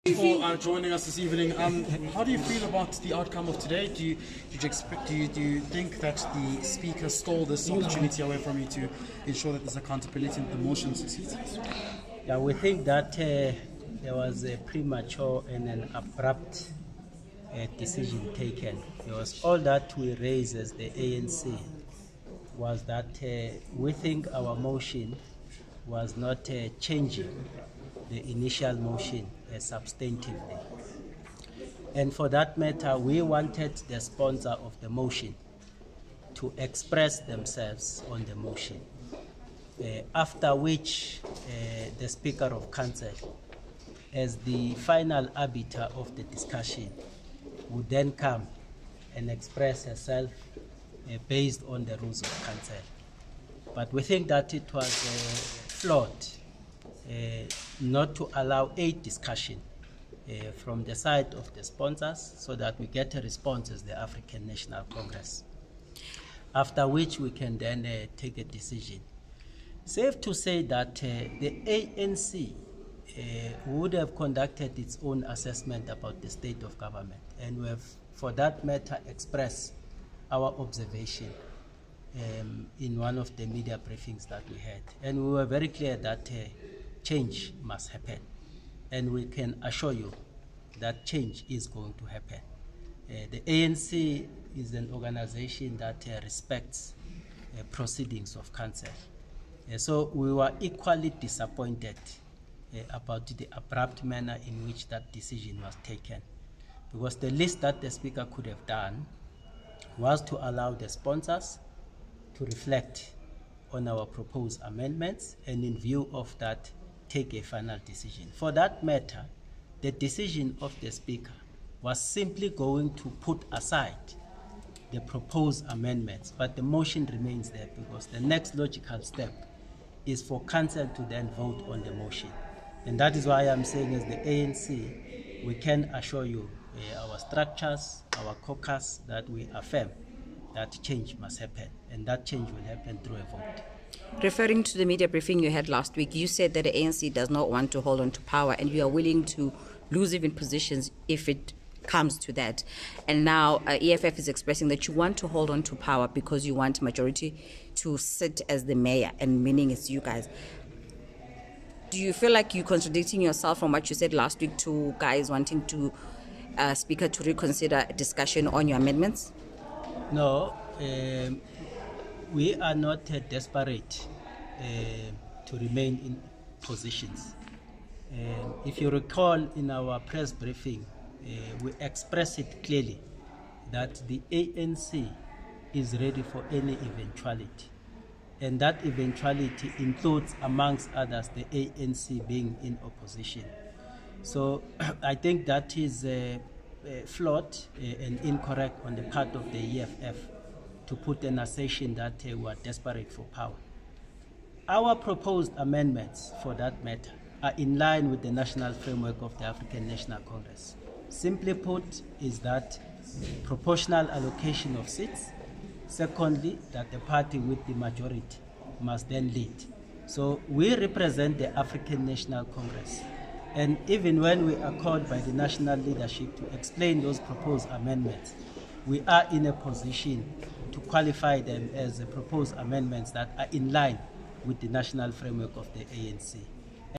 For joining us this evening. How do you feel about the outcome of today? Do you think that the Speaker stole this opportunity away from you to ensure that there's accountability and the motion succeeds? Yeah, we think that there was a premature and an abrupt decision taken. Because all that we raised as the ANC was that we think our motion was not changing the initial motion substantively. And for that matter, we wanted the sponsor of the motion to express themselves on the motion, after which the Speaker of Council, as the final arbiter of the discussion, would then come and express herself based on the rules of Council. But we think that it was flawed not to allow a discussion from the side of the sponsors so that we get a response as the African National Congress, after which we can then take a decision. Safe to say that the ANC would have conducted its own assessment about the state of government, and we have, for that matter, expressed our observation in one of the media briefings that we had. And we were very clear that change must happen. And we can assure you that change is going to happen. The ANC is an organization that respects proceedings of council. So we were equally disappointed about the abrupt manner in which that decision was taken, because the least that the Speaker could have done was to allow the sponsors to reflect on our proposed amendments, and in view of that, take a final decision. For that matter, the decision of the Speaker was simply going to put aside the proposed amendments, but the motion remains there, because the next logical step is for Council to then vote on the motion. And that is why I'm saying, as the ANC, we can assure you, our structures, our caucus, that we affirm that change must happen, and that change will happen through a vote. Referring to the media briefing you had last week, you said that the ANC does not want to hold on to power, and you are willing to lose even positions if it comes to that. And now EFF is expressing that you want to hold on to power because you want majority to sit as the mayor, and meaning it's you guys. Do you feel like you're contradicting yourself from what you said last week to guys wanting to Speaker to reconsider a discussion on your amendments? No, we are not desperate to remain in positions. If you recall, in our press briefing, we expressed it clearly that the ANC is ready for any eventuality. And that eventuality includes, amongst others, the ANC being in opposition. So I think that is flawed and incorrect on the part of the EFF to put an assertion that we are desperate for power. Our proposed amendments, for that matter, are in line with the national framework of the African National Congress. Simply put, is that proportional allocation of seats. Secondly, that the party with the majority must then lead. So we represent the African National Congress. And even when we are called by the national leadership to explain those proposed amendments, we are in a position to qualify them as proposed amendments that are in line with the national framework of the ANC.